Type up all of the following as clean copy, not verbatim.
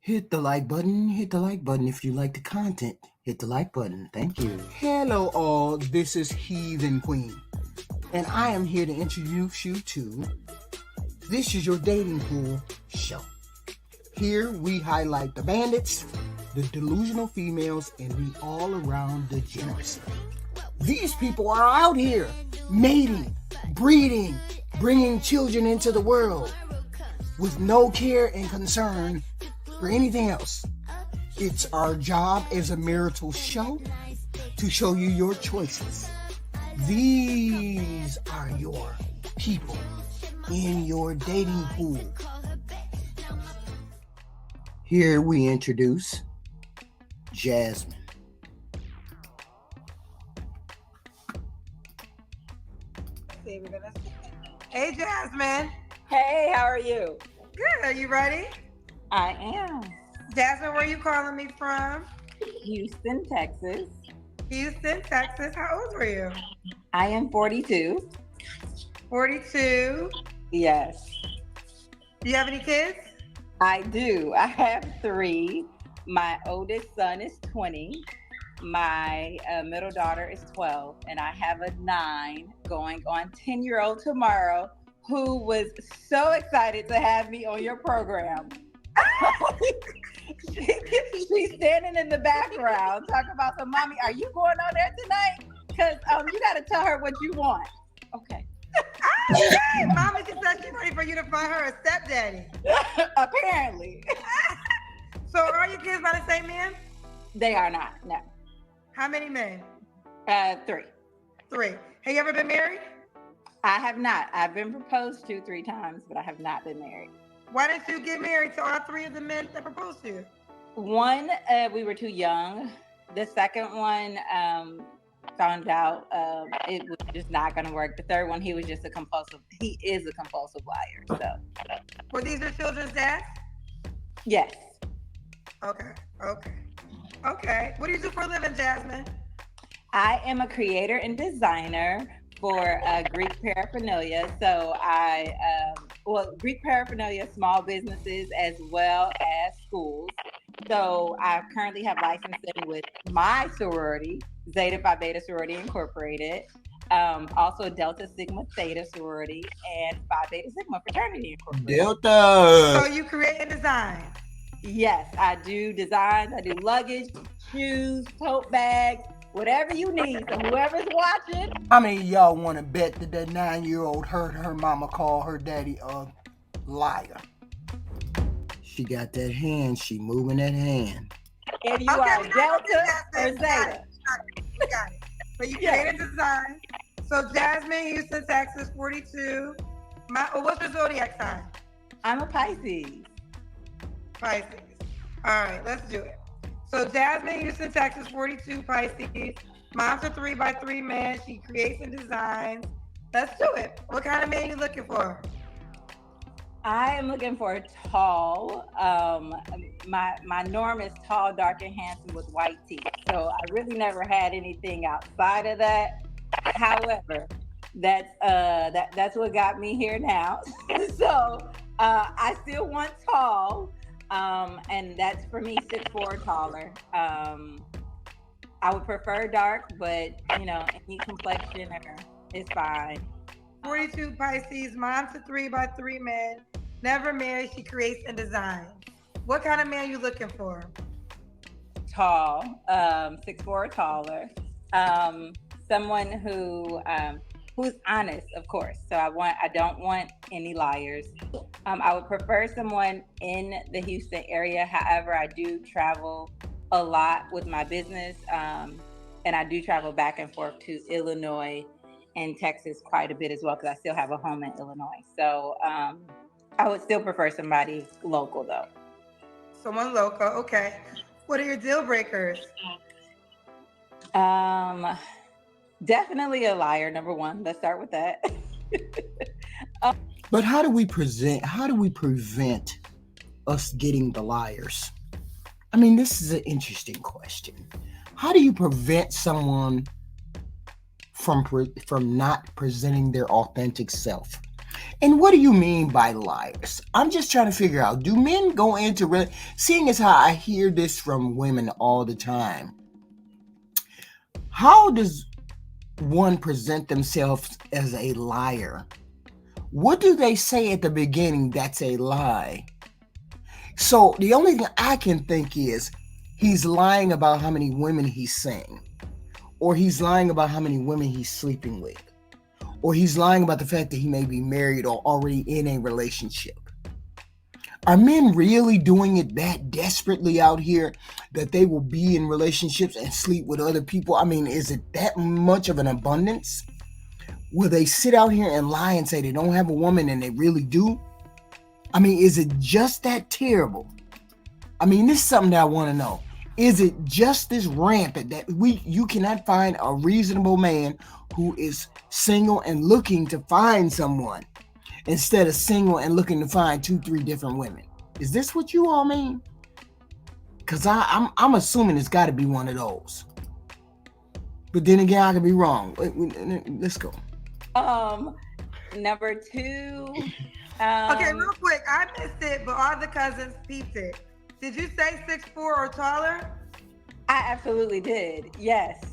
Hit the like button. Hit the like button if you like the content. Hit the like button. Thank you. Hello, all. This is Heathen Queen, and I am here to introduce you to This Is Your Dating Pool Show. Here we highlight the bandits, the delusional females, and the all-around degeneracy. These people are out here mating, breeding, bringing children into the world with no care and concern for anything else. It's our job as a marital show to show you your choices. These are your people in your dating pool. Here we introduce Jasmine. Hey, Jasmine. Hey, how are you? Good. Are you ready? I am. Jasmine, where are you calling me from? Houston, Texas. Houston, Texas. How old are you? I am 42. 42. Yes. Do you have any kids? I do. I have 3. My oldest son is 20. My middle daughter is 12. And I have a 9 going on 10-year-old tomorrow who was so excited to have me on your program. She's standing in the background talking about, so mommy, are you going on there tonight? Because you got to tell her what you want. Okay. Okay. Mommy just said she's ready for you to find her a stepdaddy. Apparently. So are your kids by the same man? They are not, no. How many men? 3. 3. Have you ever been married? I have not. I've been proposed to 3 times, but I have not been married. Why didn't you get married to all 3 of the men that proposed to you? One, we were too young. The second one, found out it was just not going to work. The third one, he is a compulsive liar. So. Were these your children's dads? Yes. Okay. What do you do for a living, Jasmine? I am a creator and designer for Greek paraphernalia. So Greek paraphernalia, small businesses as well as schools. So I currently have licensing with my sorority, Zeta Phi Beta Sorority Incorporated, also Delta Sigma Theta Sorority, and Phi Beta Sigma Fraternity Incorporated. Delta! So you create and design? Yes, I do designs. I do luggage, shoes, tote bags, whatever you need. So whoever's watching. How many of y'all want to bet that 9-year-old heard her mama call her daddy a liar? She got that hand. She moving that hand. If you are Delta or Zeta. We got it. So you create and design. So Jasmine, Houston, Texas, 42. What's your zodiac sign? I'm a Pisces. Pisces. All right, let's do it. So Jasmine, Houston, Texas, 42, Pisces. Mom's a 3x3 man. She creates and designs. Let's do it. What kind of man are you looking for? I am looking for tall. My norm is tall, dark, and handsome with white teeth. So I really never had anything outside of that. However, that's what got me here now. So I still want tall. And that's for me 6'4" taller. I would prefer dark, but any complexion is fine. 42 Pisces, mom's a 3x3 man, never married, she creates and designs. What kind of man are you looking for? Tall, 6'4" or taller. Someone who's honest, of course. So I don't want any liars. I would prefer someone in the Houston area. However, I do travel a lot with my business, and I do travel back and forth to Illinois and Texas quite a bit as well, because I still have a home in Illinois. So I would still prefer somebody local, though. Someone local, okay. What are your deal breakers? Definitely a liar, number 1. Let's start with that. But how do we prevent us getting the liars? I mean, this is an interesting question. How do you prevent someone from not presenting their authentic self? And what do you mean by liars? I'm just trying to figure out, do men go into, seeing as how I hear this from women all the time, how does one present themselves as a liar? What do they say at the beginning that's a lie? So the only thing I can think is he's lying about how many women he's seeing, or he's lying about how many women he's sleeping with, or he's lying about the fact that he may be married or already in a relationship. Are men really doing it that desperately out here that they will be in relationships and sleep with other people? I mean, is it that much of an abundance? Will they sit out here and lie and say they don't have a woman and they really do? I mean, is it just that terrible? I mean, this is something that I want to know. Is it just this rampant that you cannot find a reasonable man who is single and looking to find someone instead of single and looking to find 2-3 different women? Is this what you all mean? Because I'm assuming it's got to be one of those. But then again, I could be wrong. Let's go. Number 2. Okay, real quick, I missed it, but all the cousins peeped it. Did you say 6'4" or taller? I absolutely did. Yes.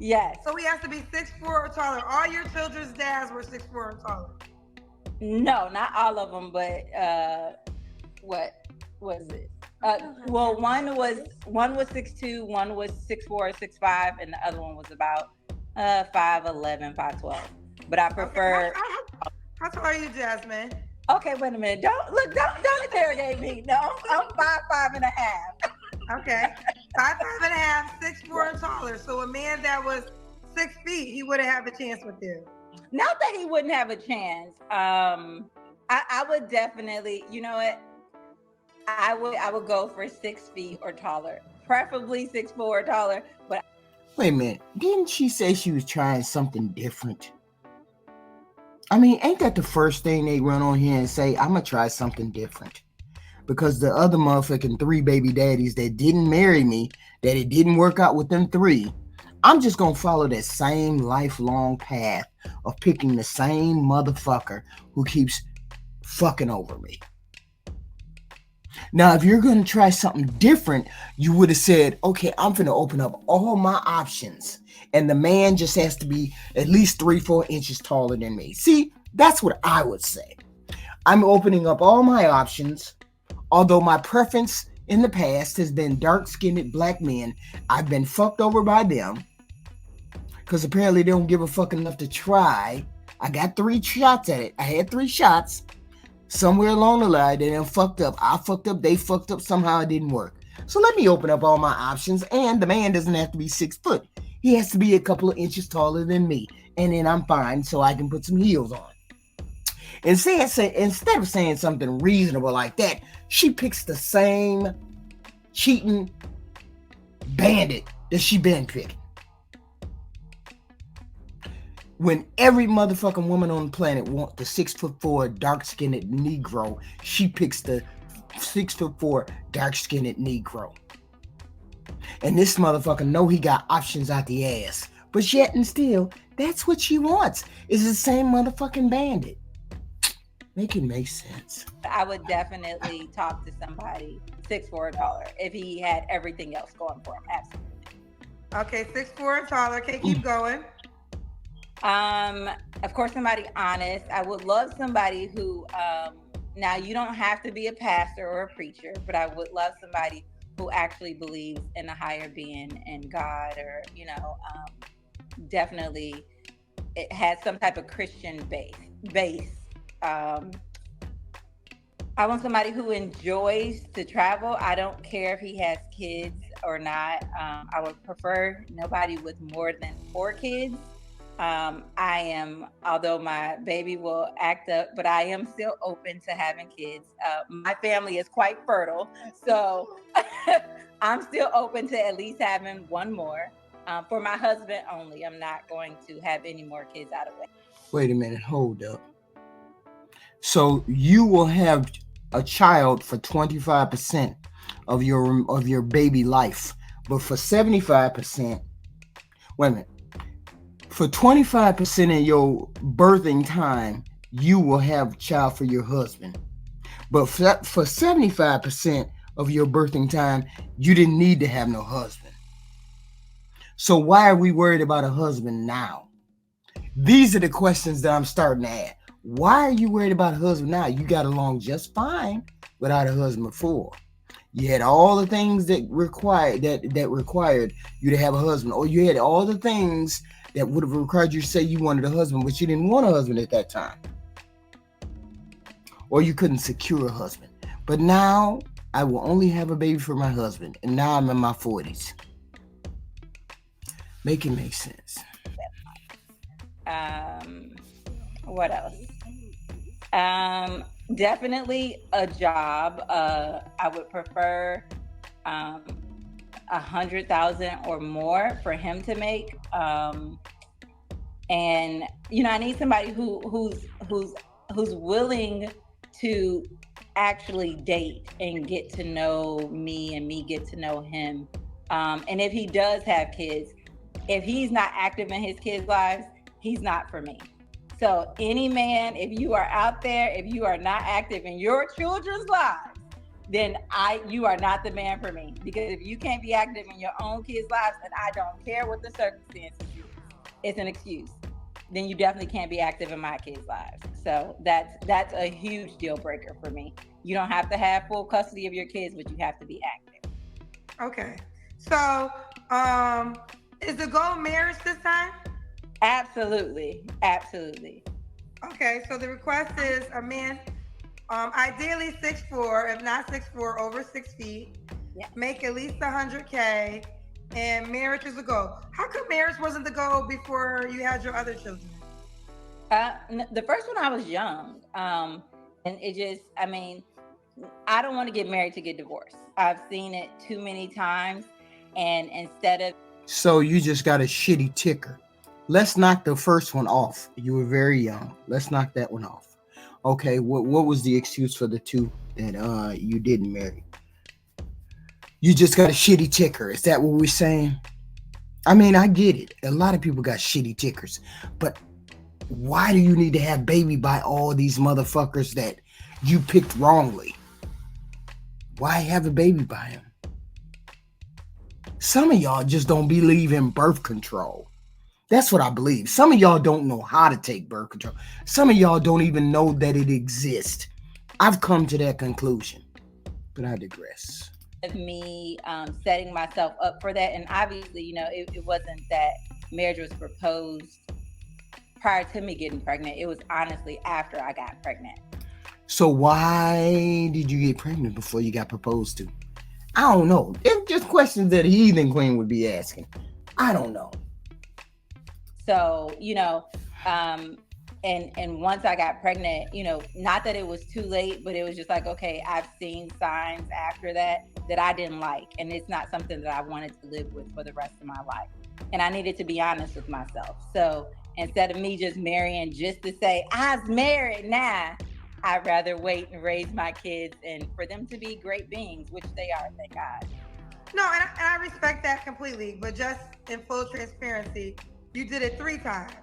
Yes. So he has to be 6'4" or taller. All your children's dads were 6'4" or taller. No, not all of them, but what was it? Well, one was 6'2", one was 6'4", 6'5", and the other one was about 5'11", 5'12". But I prefer. Okay. How tall are you, Jasmine? Okay, wait a minute. Don't interrogate me. No, I'm 5'5" and a half. Okay, 5'5" and a half, 6'4" and taller. So a man that was 6 feet, he wouldn't have a chance with you. Not that he wouldn't have a chance. I would definitely. You know what? I would go for 6 feet or taller, preferably 6'4" or taller. But wait a minute, didn't she say she was trying something different? I mean, ain't that the first thing they run on here and say, I'm gonna try something different? Because the other motherfucking 3 baby daddies that didn't marry me, that it didn't work out with them 3, I'm just gonna follow that same lifelong path of picking the same motherfucker who keeps fucking over me. Now, if you're going to try something different, you would have said, okay, I'm going to open up all my options. And the man just has to be at least 3-4 inches taller than me. See, that's what I would say. I'm opening up all my options. Although my preference in the past has been dark-skinned black men, I've been fucked over by them. Because apparently they don't give a fuck enough to try. I got 3 shots at it. I had 3 shots. Somewhere along the line, they done fucked up. I fucked up. They fucked up. Somehow it didn't work. So let me open up all my options. And the man doesn't have to be 6 foot. He has to be a couple of inches taller than me. And then I'm fine, so I can put some heels on. Instead of saying something reasonable like that, she picks the same cheating bandit that she been picking. When every motherfucking woman on the planet wants the 6'4" dark-skinned Negro, she picks the 6'4" dark-skinned Negro. And this motherfucker know he got options out the ass. But yet and still, that's what she wants. Is the same motherfucking bandit. Make it make sense. I would definitely talk to somebody 6'4" or taller if he had everything else going for him. Absolutely. Okay, 6'4" and taller. Okay, keep going. Of course, somebody honest. I would love somebody who, now you don't have to be a pastor or a preacher, but I would love somebody who actually believes in a higher being and God, or, definitely it has some type of Christian base. I want somebody who enjoys to travel. I don't care if he has kids or not. I would prefer nobody with more than 4 kids. Although my baby will act up, but I am still open to having kids. My family is quite fertile, so I'm still open to at least having 1 more. For my husband only. I'm not going to have any more kids out of it. Wait a minute, hold up. So you will have a child for 25% of your baby life, but for 75%, wait a minute. For 25% of your birthing time, you will have a child for your husband. But for 75% of your birthing time, you didn't need to have no husband. So why are we worried about a husband now? These are the questions that I'm starting to ask. Why are you worried about a husband now? You got along just fine without a husband before. You had all the things that required you to have a husband, or you had all the things that would have required you to say you wanted a husband, but you didn't want a husband at that time, or you couldn't secure a husband. But now I will only have a baby for my husband, and now I'm in my 40s. Make it make sense. What else? Definitely a job. I would prefer 100,000 or more for him to make. And I need somebody who's willing to actually date and get to know me and me get to know him. And if he does have kids, if he's not active in his kids' lives, he's not for me. So any man, if you are out there, if you are not active in your children's lives, then you are not the man for me. Because if you can't be active in your own kids' lives, and I don't care what the circumstances is, it's an excuse. Then you definitely can't be active in my kids' lives. So that's a huge deal breaker for me. You don't have to have full custody of your kids, but you have to be active. Okay. So, is the goal marriage this time? Absolutely. Okay, so the request is a man, ideally 6'4", if not 6'4", over 6 feet. Yeah. Make at least $100K, and marriage is the goal. How come marriage wasn't the goal before you had your other children? The first one I was young, and it just, I don't want to get married to get divorced. I've seen it too many times, and instead of... So you just got a shitty ticker. Let's knock the first one off. You were very young. Let's knock that one off. Okay, what was the excuse for the two that you didn't marry? You just got a shitty ticker. Is that what we're saying? I get it. A lot of people got shitty tickers. But why do you need to have baby by all these motherfuckers that you picked wrongly? Why have a baby by him? Some of y'all just don't believe in birth control. That's what I believe. Some of y'all don't know how to take birth control. Some of y'all don't even know that it exists. I've come to that conclusion, but I digress. Of me setting myself up for that, and obviously, it wasn't that marriage was proposed prior to me getting pregnant. It was honestly after I got pregnant. So why did you get pregnant before you got proposed to? I don't know. It's just questions that a heathen queen would be asking. I don't know. So, and once I got pregnant, not that it was too late, but it was just like, okay, I've seen signs after that I didn't like. And it's not something that I wanted to live with for the rest of my life. And I needed to be honest with myself. So instead of me just marrying just to say, I was married now, I'd rather wait and raise my kids and for them to be great beings, which they are, thank God. No, and I respect that completely. But just in full transparency, you did it 3 times.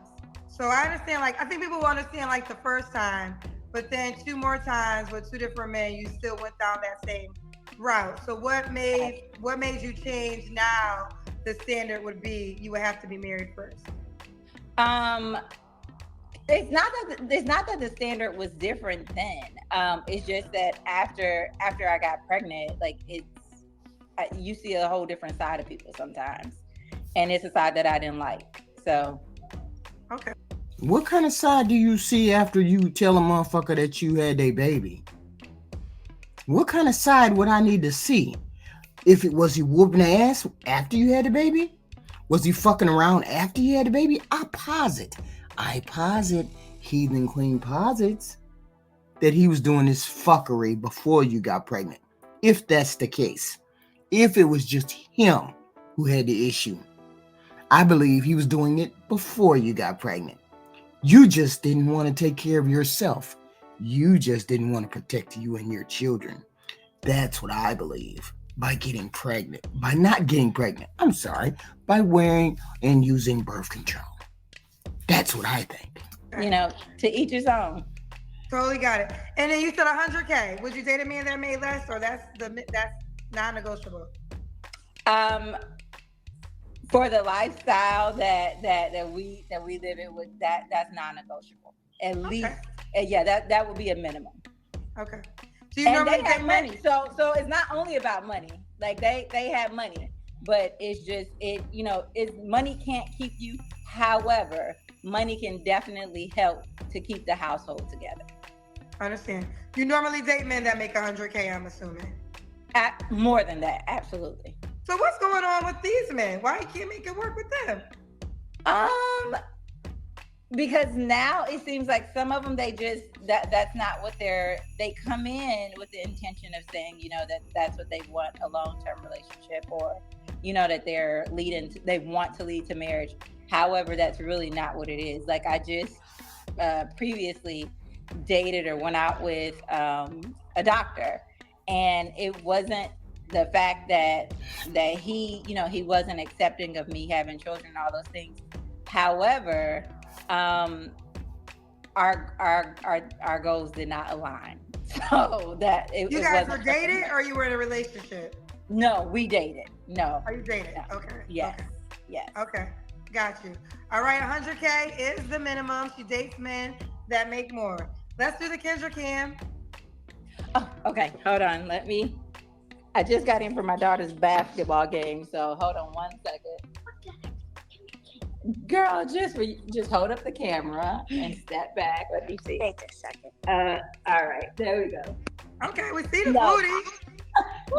So I understand, I think people will understand the first time, but then 2 more times with 2 different men, you still went down that same route. So what made you change now? The standard would be you would have to be married first. It's not that the standard was different then. It's just that after I got pregnant, you see a whole different side of people sometimes, and it's a side that I didn't like. So, okay. What kind of side do you see after you tell a motherfucker that you had a baby? What kind of side would I need to see? If it was he whooping ass after you had a baby? Was he fucking around after you had a baby? I posit, heathen queen posits, that he was doing this fuckery before you got pregnant. If that's the case. If it was just him who had the issue, I believe he was doing it before you got pregnant. You just didn't want to take care of yourself. You just didn't want to protect you and your children. That's what I believe. By not getting pregnant, by wearing and using birth control. That's what I think. To each his own. Totally got it. And then you said 100K. Would you date a man that made less, or that's non-negotiable? Um, for the lifestyle that we live in, with that's non-negotiable. At least, yeah, that would be a minimum. Okay. Do you And normally they have date money, so it's not only about money. Like they have money, but it's just money can't keep you. However, money can definitely help to keep the household together. I understand. You normally date men that make 100K, I'm assuming. More than that, absolutely. So what's going on with these men? Why you can't make it work with them? Because now it seems like some of them, they just that's not what they come in with the intention of saying, that's what they want, a long-term relationship, or that they want to lead to marriage. However, that's really not what it is. Like, I just previously dated or went out with a doctor, and it wasn't the fact that he he wasn't accepting of me having children and all those things. However, our goals did not align, so that you guys were dating, or you were in a relationship? No, we dated. No. Are you dating? No. Okay. Yes. Okay. Yes. Okay. Got you. All right. 100K is the minimum. She dates men that make more. Let's do the Kendra Cam. Oh, okay. Hold on. I just got in from my daughter's basketball game, so hold on one second. Girl, just hold up the camera and step back. Let me see. Wait a second. All right. There we go. Okay. We see the booty.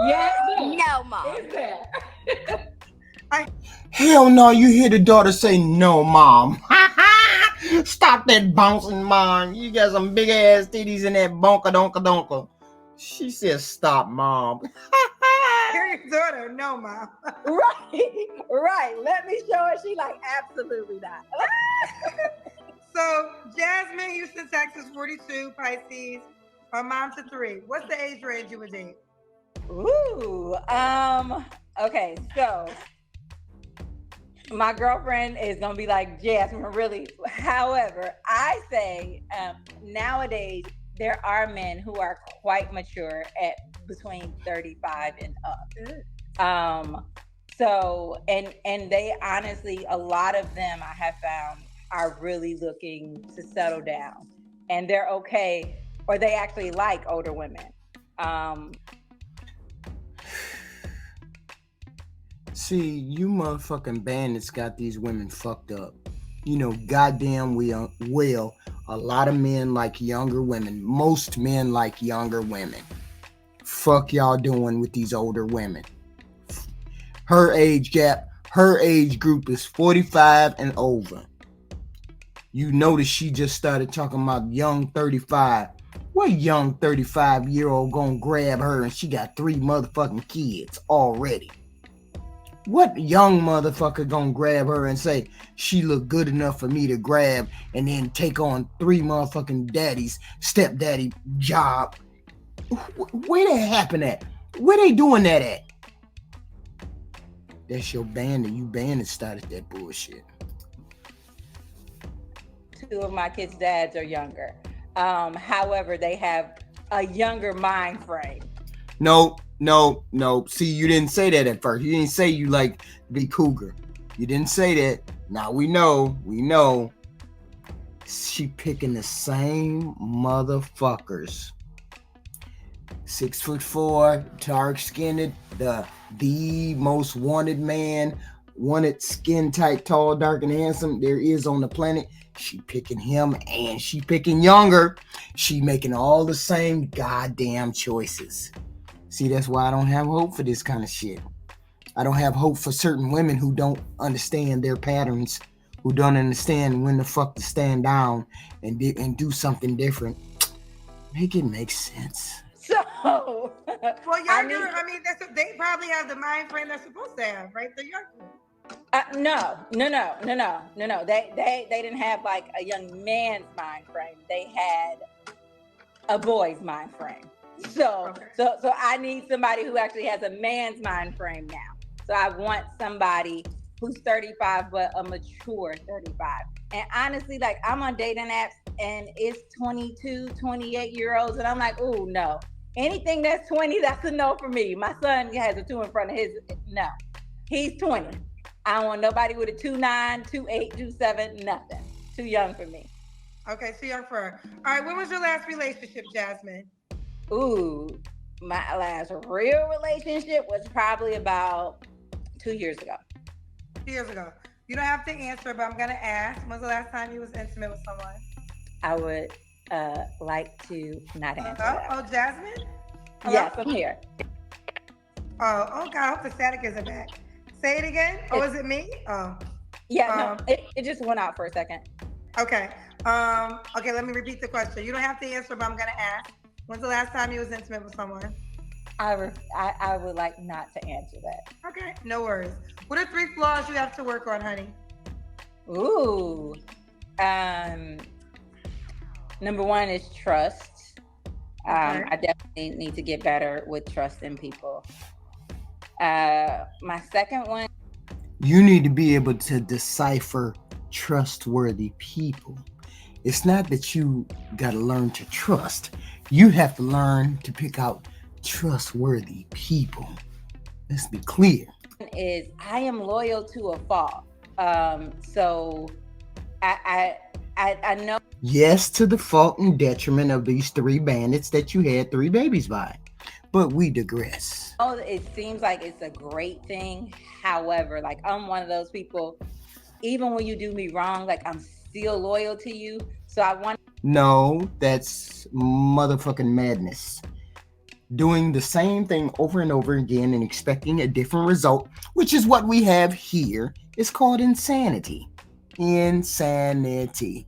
Yes. No, Mom. It's there. Hell no, you hear the daughter say, no, Mom. Stop that bouncing, Mom. You got some big ass titties in that bonka donka donka. She says, stop, Mom. Hear your daughter. No, Mom. Right. Let me show her. She like, absolutely not. So, Jasmine, Houston, Texas, 42, Pisces. Her mom to 3. What's the age range you would date? Ooh. Okay, so my girlfriend is gonna be like, Jasmine, really? However, I say nowadays there are men who are quite mature at between 35 and up. So and they honestly, a lot of them I have found are really looking to settle down, and they're okay, or they actually like older women. See, you motherfucking bandits got these women fucked up. Goddamn well, a lot of men like younger women. Most men like younger women. Fuck y'all doing with these older women. Her age group is 45 and over. You notice she just started talking about young 35. What young 35-year-old gonna grab her and she got 3 motherfucking kids already? What young motherfucker gonna grab her and say she look good enough for me to grab and then take on 3 motherfucking stepdaddy job? Where that happen at? Where they doing that at? That's your bandit. You bandit started that bullshit. 2 of my kids' dads are younger. However, they have a younger mind frame. No. See, you didn't say that at first. You didn't say you like to be cougar. You didn't say that. Now we know. She picking the same motherfuckers. 6'4", dark skinned, the most wanted man, wanted skin tight, tall, dark, and handsome there is on the planet. She picking him, and she picking younger. She making all the same goddamn choices. See, that's why I don't have hope for this kind of shit. I don't have hope for certain women who don't understand their patterns, who don't understand when the fuck to stand down and do something different. Make it make sense. So, well, younger. They probably have the mind frame they're supposed to have, right? They're younger. No. They didn't have like a young man's mind frame. They had a boy's mind frame. So I need somebody who actually has a man's mind frame now. So I want somebody who's 35, but a mature 35. And honestly, like, I'm on dating apps, and it's 22, 28-year-olds, and I'm like, oh no. Anything that's 20, that's a no for me. My son has a 2 in front of his. No, he's 20. I don't want nobody with a 2'9", 2'8", 2'7", nothing. Too young for me. Okay, too young for her. All right, when was your last relationship, Jasmine? Ooh, my last real relationship was probably about 2 years ago. 2 years ago. You don't have to answer, but I'm gonna ask. When's the last time you was intimate with someone? I would like to not answer that. Oh, Jasmine? Hello? Yes, I'm here. Oh, God, I hope the static isn't back. Say it again. Oh, is it me? Oh. Yeah, no, it just went out for a second. Okay. Okay, let me repeat the question. You don't have to answer, but I'm gonna ask. When's the last time you was intimate with someone? I would like not to answer that. Okay, no worries. What are 3 flaws you have to work on, honey? Ooh. Number 1 is trust. Okay. I definitely need to get better with trusting people. My second one. You need to be able to decipher trustworthy people. It's not that you got to learn to trust. You have to learn to pick out trustworthy people. Let's be clear. Is I am loyal to a fault. So I know. Yes, to the fault and detriment of these 3 bandits that you had 3 babies by. But we digress. Oh, it seems like it's a great thing. However, like I'm one of those people, even when you do me wrong, like I'm still loyal to you. So I want. No, that's motherfucking madness. Doing the same thing over and over again and expecting a different result, which is what we have here, is called insanity. Insanity.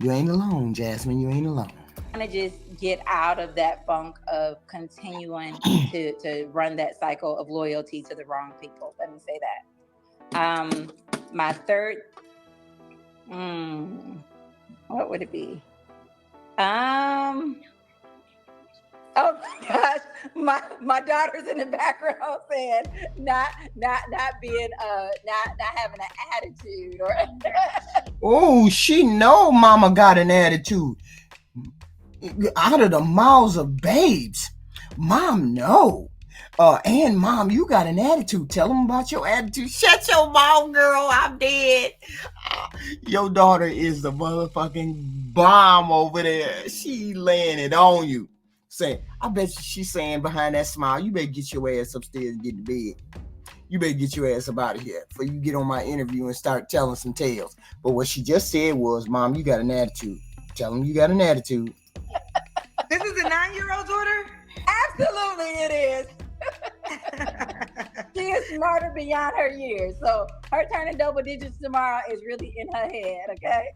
You ain't alone, Jasmine. You ain't alone. I want to just get out of that funk of continuing to run that cycle of loyalty to the wrong people. Let me say that. My third, what would it be? Oh my gosh, my daughter's in the background saying not being not having an attitude or. Oh, she know mama got an attitude. Out of the mouths of babes. Mom, no. And mom, you got an attitude. Tell them about your attitude. Shut your mouth, girl. I'm dead. Your daughter is the motherfucking bomb over there. She laying it on you. Say, I bet she's saying behind that smile, you better get your ass upstairs and get to bed. You better get your ass up out of here before you get on my interview and start telling some tales. But what she just said was, Mom, you got an attitude. Tell them you got an attitude. This is a 9-year-old daughter? Absolutely it is. She is smarter beyond her years. So her turning double digits tomorrow is really in her head, okay?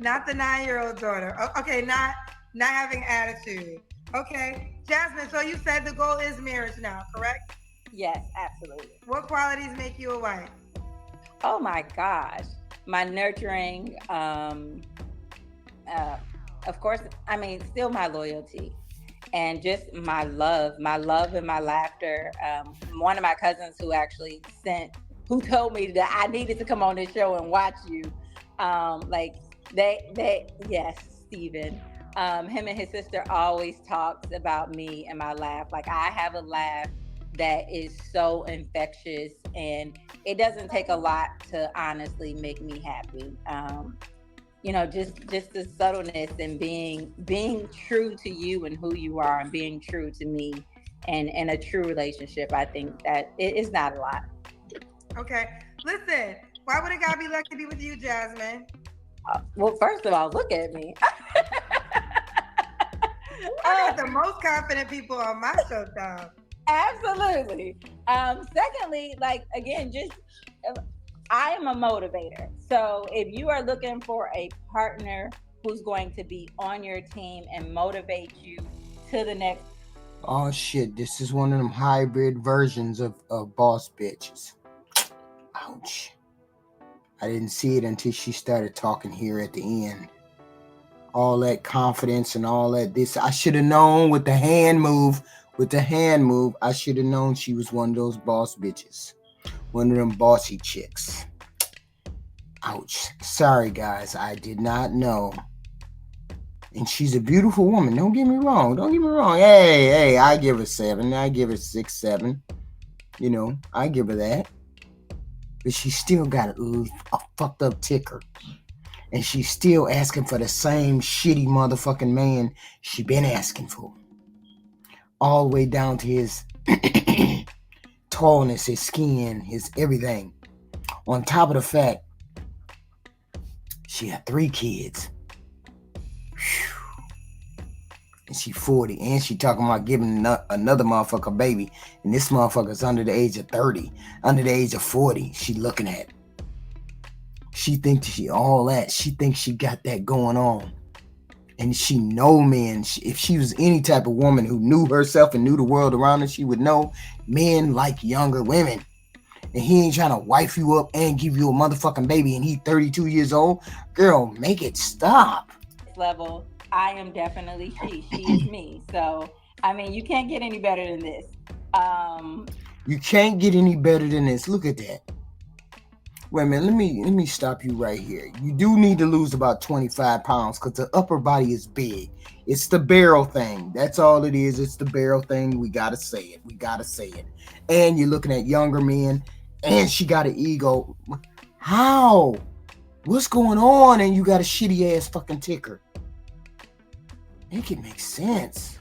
Not the 9-year-old daughter. Okay, not having attitude. Okay. Jasmine, so you said the goal is marriage now, correct? Yes, absolutely. What qualities make you a wife? Oh my gosh. My nurturing, of course, I mean, still my loyalty and just my love and my laughter. One of my cousins who told me that I needed to come on this show and watch you. Yes, Steven. Him and his sister always talks about me and my laugh. Like I have a laugh that is so infectious and it doesn't take a lot to honestly make me happy. Just the subtleness and being true to you and who you are and being true to me and in a true relationship. I think that it is not a lot. Okay. Listen, why would a guy be lucky to be with you, Jasmine? Well, first of all, look at me. I got the most confident people on my show, Tom. Absolutely. Secondly, like again, I am a motivator. So if you are looking for a partner who's going to be on your team and motivate you to the next. Oh shit, this is one of them hybrid versions of boss bitches. Ouch. I didn't see it until she started talking here at the end. All that confidence and all that this. I should have known with the hand move. I should have known she was one of those boss bitches. One of them bossy chicks. Ouch. Sorry, guys. I did not know. And she's a beautiful woman. Don't get me wrong. Don't get me wrong. Hey, I give her 7. I give her 6, 7. You know, I give her that. But she still got a fucked up ticker. And she's still asking for the same shitty motherfucking man she been asking for. All the way down to his tallness, his skin, his everything. On top of the fact, she had 3 kids. Whew. And she 40. And she talking about giving another motherfucker a baby. And this motherfucker's under the age of 30. Under the age of 40. She looking at. She thinks she all that. She thinks she got that going on. And she know men. If she was any type of woman who knew herself and knew the world around her, she would know men like younger women. And he ain't trying to wife you up and give you a motherfucking baby and he 32 years old. Girl, make it stop. Level, I am definitely she. She is me. So, I mean, you can't get any better than this. You can't get any better than this. Look at that. Wait a minute, let me stop you right here. You do need to lose about 25 pounds because the upper body is big. It's the barrel thing. That's all it is. It's the barrel thing. We got to say it. We got to say it. And you're looking at younger men, and she got an ego. How? What's going on? And you got a shitty ass fucking ticker. Make it make sense.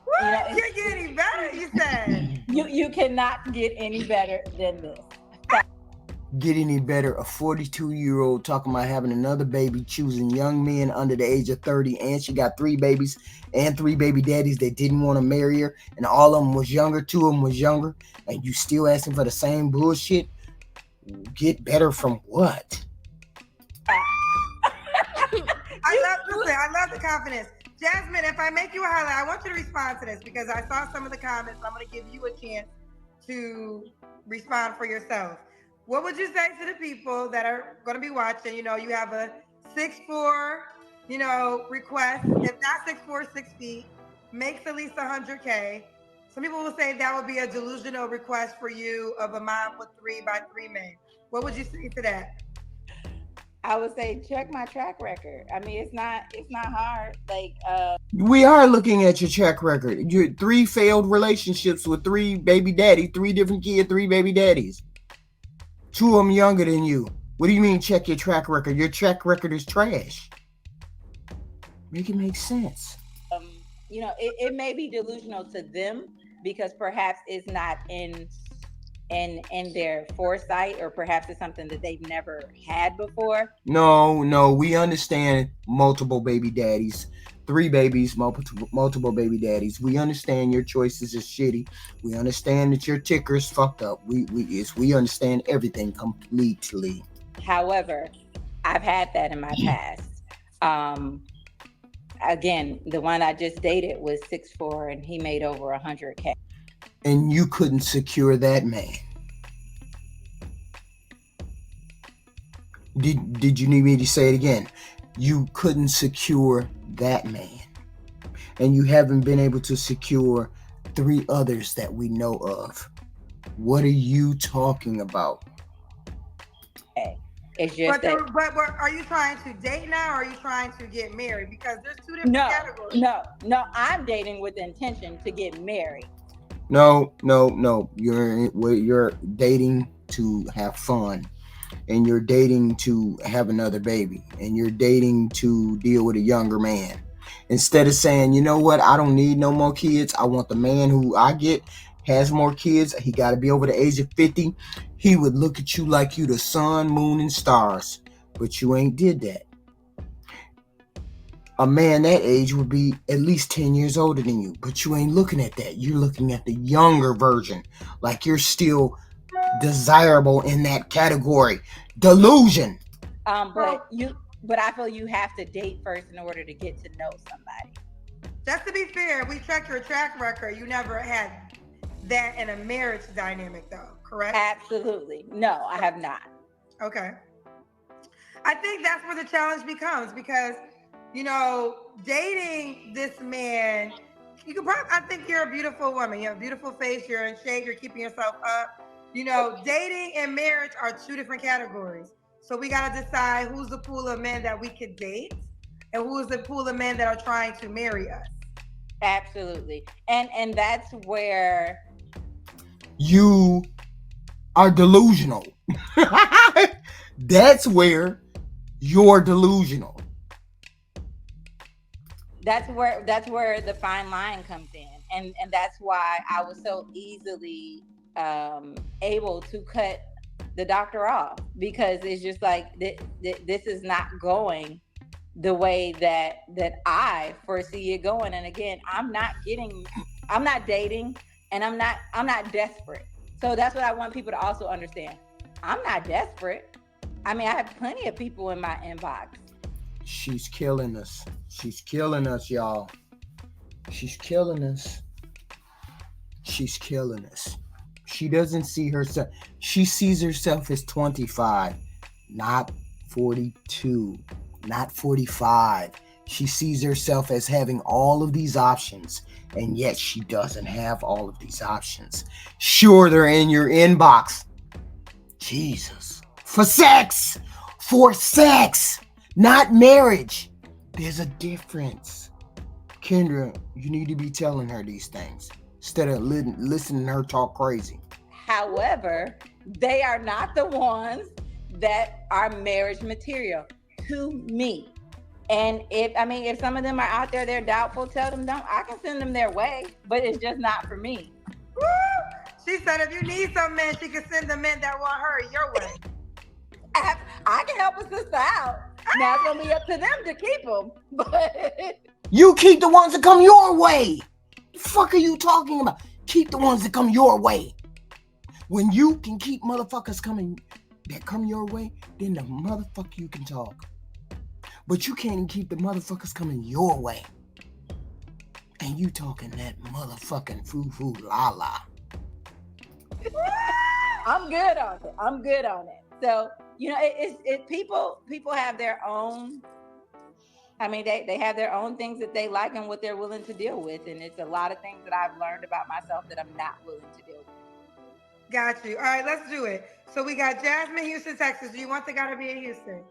What? You know, you're getting better, you said. You cannot get any better than this. Get any better? A 42-year-old talking about having another baby, choosing young men under the age of 30, and she got 3 babies and 3 baby daddies that didn't want to marry her, and all of them was younger, 2 of them was younger, and you still asking for the same bullshit? Get better from what? I love the confidence. Jasmine, if I make you a highlight, I want you to respond to this because I saw some of the comments. I'm going to give you a chance to respond for yourself. What would you say to the people that are going to be watching? You know, you have a 6'4", request. If not 6'4", 6 feet, makes at least 100K. Some people will say that would be a delusional request for you of a mom with 3 by 3 men. What would you say to that? I would say check my track record. I mean, it's not hard. Like, we are looking at your track record. Your 3 failed relationships with 3 baby daddies, 3 different kids, 3 baby daddies. 2 of them younger than you. What do you mean check your track record? Your track record is trash. Make it make sense. It may be delusional to them because perhaps it's not in their foresight, or perhaps it's something that they've never had before. No, we understand multiple baby daddies. 3 babies, multiple baby daddies. We understand your choices is shitty. We understand that your ticker's fucked up. We understand everything completely. However, I've had that in my past. Again, the one I just dated was 6'4", and he made over 100K. And you couldn't secure that man. Did you need me to say it again? You couldn't secure that man. And you haven't been able to secure 3 others that we know of. What are you talking about? Okay. It's just but are you trying to date now, or are you trying to get married? Because there's 2 different categories. No, I'm dating with the intention to get married. No. You're dating to have fun. And you're dating to have another baby, and you're dating to deal with a younger man. Instead of saying, you know what, I don't need no more kids. I want the man who I get has more kids. He got to be over the age of 50. He would look at you like you the sun, moon, and stars. But you ain't did that. A man that age would be at least 10 years older than you. But you ain't looking at that. You're looking at the younger version. Like you're still desirable in that category. Delusion. But I feel you have to date first in order to get to know somebody. Just to be fair, we checked your track record. You never had that in a marriage dynamic, though, correct? Absolutely. No, I have not. Okay. I think that's where the challenge becomes because, dating this man, I think you're a beautiful woman. You have a beautiful face. You're in shape. You're keeping yourself up. Dating and marriage are 2 different categories. So we got to decide who's the pool of men that we could date and who's the pool of men that are trying to marry us. Absolutely. And that's where you are delusional. That's where you're delusional. That's where the fine line comes in. And that's why I was so easily able to cut the doctor off, because it's just like this is not going the way that I foresee it going. And again, I'm not dating, and I'm not desperate. So that's what I want people to also understand. I'm not desperate. I mean, I have plenty of people in my inbox. She's killing us. She's killing us, y'all. She's killing us. She's killing us. She doesn't see herself. She sees herself as 25, not 42, not 45. She sees herself as having all of these options, and yet she doesn't have all of these options. Sure, they're in your inbox. Jesus. For sex! For sex! Not marriage. There's a difference. Kendra, you need to be telling her these things instead of listening to her talk crazy. However, they are not the ones that are marriage material to me. And if some of them are out there, they're doubtful, tell them don't. I can send them their way, but it's just not for me. Woo! She said if you need some men, she can send the men that want her your way. I can help a sister out. Now it's gonna be up to them to keep them. But you keep the ones that come your way. The fuck are you talking about? Keep the ones that come your way. When you can keep motherfuckers that come your way, then the motherfucker you can talk. But you can't even keep the motherfuckers coming your way. And you talking that motherfucking foo-foo la-la. I'm good on it. So, it's people have their own, they have their own things that they like and what they're willing to deal with. And it's a lot of things that I've learned about myself that I'm not willing to deal with. Got you. All right, let's do it. So we got Jasmine, Houston, Texas. Do you want the guy to be in Houston?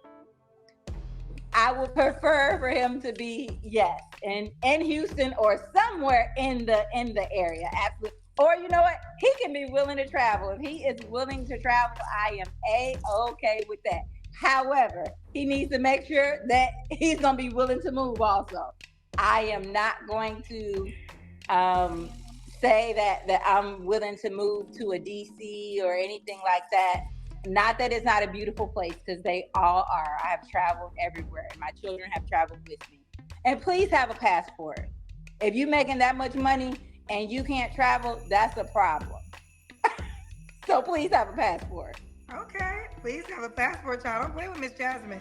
I would prefer for him to be, yes, in Houston or somewhere in the area. Absolutely. Or you know what? He can be willing to travel. If he is willing to travel, I am A-okay with that. However, he needs to make sure that he's going to be willing to move also. I am not going to say that I'm willing to move to a DC or anything like that. Not that it's not a beautiful place, because they all are. I have traveled everywhere, and my children have traveled with me. And please have a passport. If you're making that much money and you can't travel, that's a problem. So please have a passport. Okay, please have a passport, child. Don't play with Miss Jasmine.